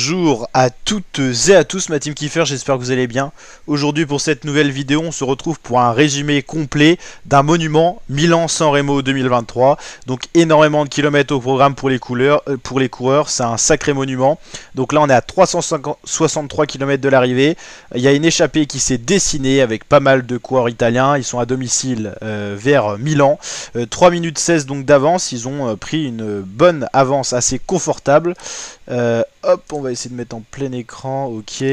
Bonjour à toutes et à tous, ma team Kiefer, j'espère que vous allez bien. Aujourd'hui pour cette nouvelle vidéo, on se retrouve pour un résumé complet d'un monument Milan-San Remo 2023. Donc énormément de kilomètres au programme pour les coureurs, c'est un sacré monument. Donc là on est à 363 km de l'arrivée. Il y a une échappée qui s'est dessinée avec pas mal de coureurs italiens. Ils sont à domicile vers Milan. 3 minutes 16 donc d'avance, ils ont pris une bonne avance assez confortable. Hop, on va essayer de mettre en plein écran, ok.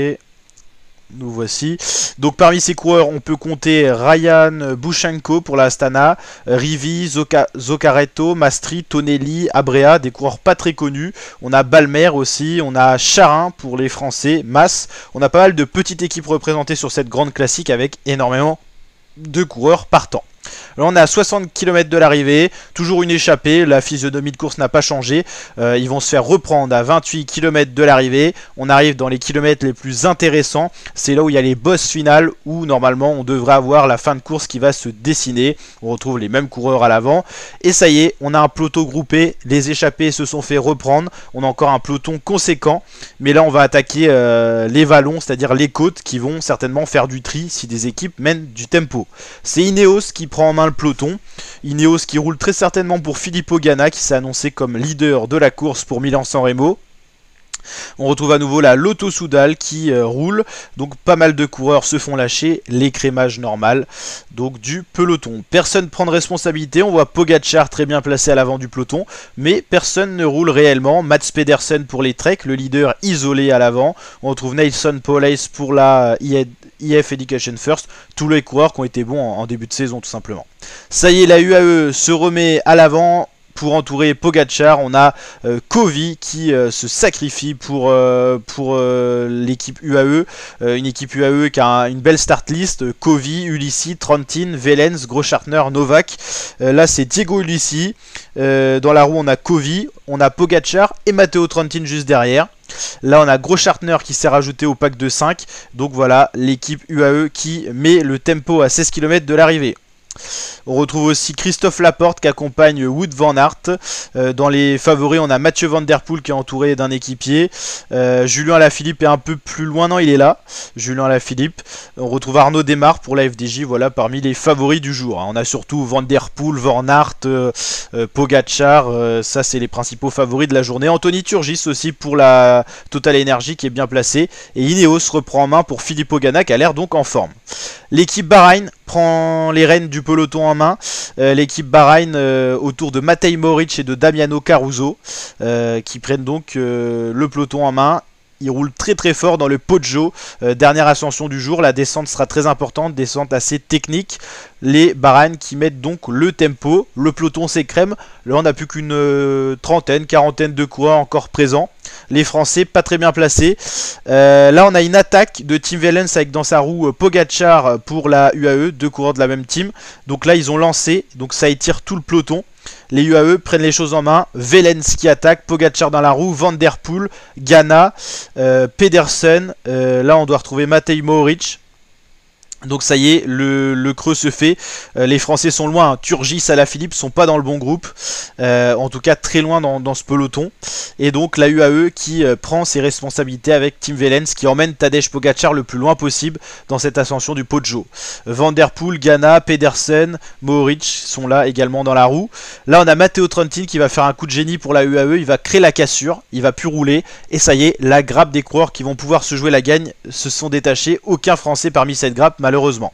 Nous voici. Donc parmi ces coureurs, on peut compter Ryan Buchenko pour la Astana, Rivi, Zoccaretto, Mastri, Tonelli, Abrea, des coureurs pas très connus. On a Balmer aussi, on a Charin pour les Français, Mas. On a pas mal de petites équipes représentées sur cette grande classique avec énormément de coureurs partants. Là on est à 60 km de l'arrivée, toujours une échappée, la physionomie de course n'a pas changé, ils vont se faire reprendre à 28 km de l'arrivée, on arrive dans les kilomètres les plus intéressants, c'est là où il y a les bosses finales, où normalement on devrait avoir la fin de course qui va se dessiner, on retrouve les mêmes coureurs à l'avant, et ça y est, on a un peloton groupé, les échappés se sont fait reprendre, on a encore un peloton conséquent, mais là on va attaquer les vallons, c'est-à-dire les côtes, qui vont certainement faire du tri si des équipes mènent du tempo. C'est Ineos qui prend en main le peloton. Ineos qui roule très certainement pour Filippo Ganna qui s'est annoncé comme leader de la course pour Milan-San Remo. On retrouve à nouveau la Lotto Soudal qui roule, donc pas mal de coureurs se font lâcher, l'écrémage normal donc du peloton. Personne prend de responsabilité, on voit Pogacar très bien placé à l'avant du peloton, mais personne ne roule réellement. Mats Pedersen pour les Trek, le leader isolé à l'avant. On retrouve Nelson Powlais pour la IF Education First, tous les coureurs qui ont été bons en début de saison tout simplement. Ça y est, la UAE se remet à l'avant. Pour entourer Pogacar, on a Kovi qui se sacrifie pour l'équipe UAE. Une équipe UAE qui a une belle start list. Kovi, Ulissi, Trentin, Velens, Großschartner, Novak. Là c'est Diego Ulissi. Dans la roue on a Kovi, on a Pogacar et Matteo Trentin juste derrière. Là on a Großschartner qui s'est rajouté au pack de 5. Donc voilà l'équipe UAE qui met le tempo à 16 km de l'arrivée. On retrouve aussi Christophe Laporte qui accompagne Wout van Aert. Dans les favoris, on a Mathieu Van Der Poel qui est entouré d'un équipier. Julien Alaphilippe est un peu plus loin, non il est là. Julien Alaphilippe. On retrouve Arnaud Démare pour la FDJ, voilà parmi les favoris du jour. On a surtout Van Der Poel, Van Aert, Pogacar, ça c'est les principaux favoris de la journée. Anthony Turgis aussi pour la Total Energy qui est bien placé. Et Ineos reprend en main pour Filippo Ganna qui a l'air donc en forme. L'équipe Bahreïn prend les rênes du peloton en main. L'équipe Bahreïn autour de Matej Moric et de Damiano Caruso qui prennent donc le peloton en main. Il roule très très fort dans le Poggio, dernière ascension du jour, la descente sera très importante, descente assez technique. Les Bahreïn qui mettent donc le tempo, le peloton s'écrème, là on n'a plus qu'une trentaine, quarantaine de coureurs encore présents. Les Français pas très bien placés. Là on a une attaque de Tim Wellens avec dans sa roue Pogacar pour la UAE, deux coureurs de la même team. Donc là ils ont lancé, donc ça étire tout le peloton. Les UAE prennent les choses en main. Wellens qui attaque, Pogacar dans la roue, Van Der Poel, Ganna, Pedersen. Là on doit retrouver Matej Moric. Donc ça y est, le creux se fait. Les Français sont loin, hein. Turgis, Alaphilippe sont pas dans le bon groupe. En tout cas très loin dans ce peloton. Et donc la UAE qui prend ses responsabilités avec Tim Wellens qui emmène Tadej Pogacar le plus loin possible dans cette ascension du Poggio. Van Der Poel, Ganna, Pedersen, Mohoric sont là également dans la roue. Là on a Matteo Trentin qui va faire un coup de génie pour la UAE. Il va créer la cassure, il va plus rouler. Et ça y est, la grappe des coureurs qui vont pouvoir se jouer la gagne se sont détachés. Aucun Français parmi cette grappe malheureusement.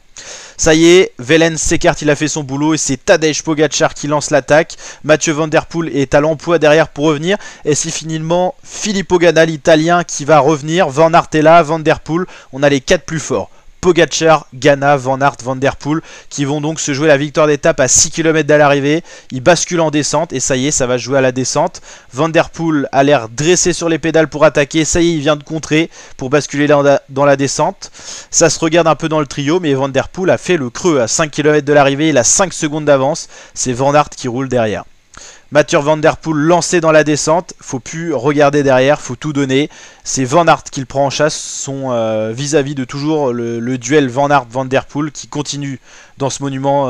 Ça y est, Wellens s'écarte, il a fait son boulot et c'est Tadej Pogacar qui lance l'attaque. Mathieu Van Der Poel est à l'emploi derrière pour revenir. Et c'est finalement Filippo Ganna l'italien qui va revenir. Van Aert est là, Van Der Poel, on a les 4 plus forts. Pogacar, Ganna, Van Aert, Van Der Poel qui vont donc se jouer la victoire d'étape à 6 km de l'arrivée. Ils basculent en descente et ça y est, ça va jouer à la descente. Van Der Poel a l'air dressé sur les pédales pour attaquer. Ça y est, il vient de contrer pour basculer dans la descente. Ça se regarde un peu dans le trio, mais Van Der Poel a fait le creux à 5 km de l'arrivée. Il a 5 secondes d'avance. C'est Van Aert qui roule derrière. Mathieu Van Der Poel lancé dans la descente, faut plus regarder derrière, faut tout donner. C'est Van Aert qui le prend en chasse, son vis-à-vis de toujours le duel Van Aert-Van Der Poel qui continue dans ce monument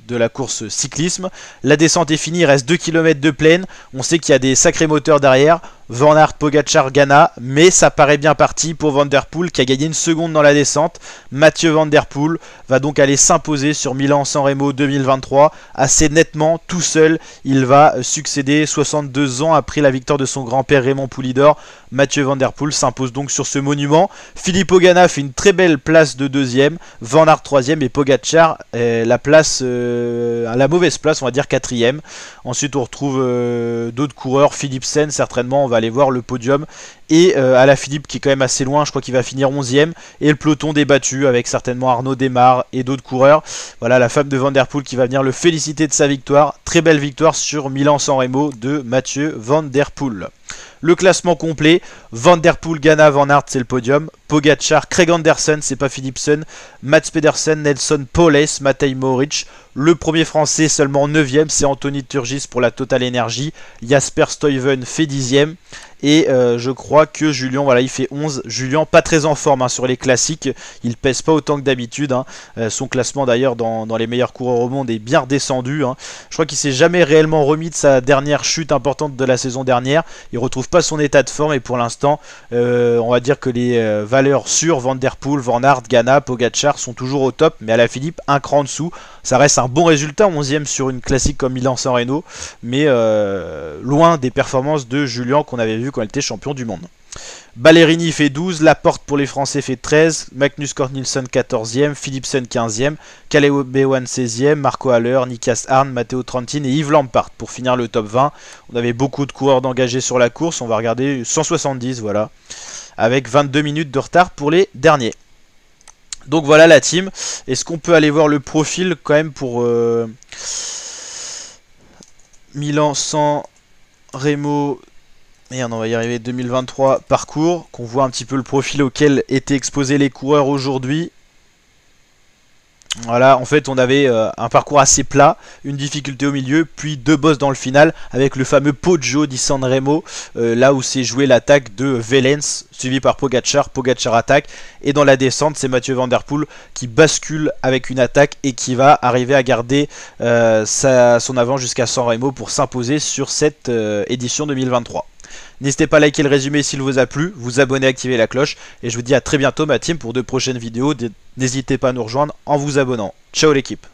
de la course cyclisme. La descente est finie, il reste 2 km de plaine. On sait qu'il y a des sacrés moteurs derrière. Van Aert, Pogacar, Ghana, mais ça paraît bien parti pour Van Der Poel qui a gagné une seconde dans la descente. Mathieu Van Der Poel va donc aller s'imposer sur Milan-San Remo 2023 assez nettement, tout seul. Il va succéder 62 ans après la victoire de son grand-père Raymond Poulidor. Mathieu Van Der Poel s'impose donc sur ce monument. Filippo Ganna fait une très belle place de deuxième, Van Aert troisième et Pogacar la mauvaise place, on va dire quatrième. Ensuite on retrouve d'autres coureurs, Philipsen certainement, on va aller voir le podium. Et Alaphilippe qui est quand même assez loin, je crois qu'il va finir 11ème. Et le peloton débattu avec certainement Arnaud Démare et d'autres coureurs. Voilà la femme de Van Der Poel qui va venir le féliciter de sa victoire. Très belle victoire sur Milan-San Remo de Mathieu Van Der Poel. Le classement complet, Van Der Poel, Ganna, Van Aert, c'est le podium. Pogacar, Craig Anderson, c'est pas Philipsen. Mats Pedersen, Nelson Powless, Matej Mohoric. Le premier français seulement 9ème, c'est Anthony Turgis pour la Total Energy. Jasper Stuyven fait 10ème. Et je crois que Julien, voilà, il fait 11. Julien, pas très en forme sur les classiques. Il pèse pas autant que d'habitude. Son classement d'ailleurs dans les meilleurs coureurs au monde est bien redescendu. Je crois qu'il s'est jamais réellement remis de sa dernière chute importante de la saison dernière. Il retrouve pas son état de forme et pour l'instant, on va dire que les valeurs sur Van Der Poel, Van Aert, Ganna, Pogacar sont toujours au top. Mais Alaphilippe, un cran en dessous. Ça reste un bon résultat, 11ème sur une classique comme Milan-San Remo. Mais loin des performances de Julien qu'on avait vu quand il était champion du monde. Ballerini fait 12, Laporte pour les Français fait 13, Magnus Cort Nielsen 14e, Philipsen 15e, Caleb Ewan 16e, Marco Haller, Nikas Arn, Matteo Trentin et Yves Lampart pour finir le top 20. On avait beaucoup de coureurs d'engagés sur la course, on va regarder 170, voilà, avec 22 minutes de retard pour les derniers. Donc voilà la team. Est-ce qu'on peut aller voir le profil quand même pour Milan-San Remo? Merde, on va y arriver, 2023 parcours, qu'on voit un petit peu le profil auquel étaient exposés les coureurs aujourd'hui. Voilà, en fait on avait un parcours assez plat, une difficulté au milieu, puis deux bosses dans le final, avec le fameux Poggio di San Remo, là où s'est joué l'attaque de Velens, suivi par Pogacar, Pogacar attaque, et dans la descente c'est Mathieu Van Der Poel qui bascule avec une attaque et qui va arriver à garder son avant jusqu'à San Remo pour s'imposer sur cette édition 2023. N'hésitez pas à liker le résumé s'il vous a plu, vous abonner, activer la cloche, et je vous dis à très bientôt ma team pour de prochaines vidéos. N'hésitez pas à nous rejoindre en vous abonnant. Ciao l'équipe!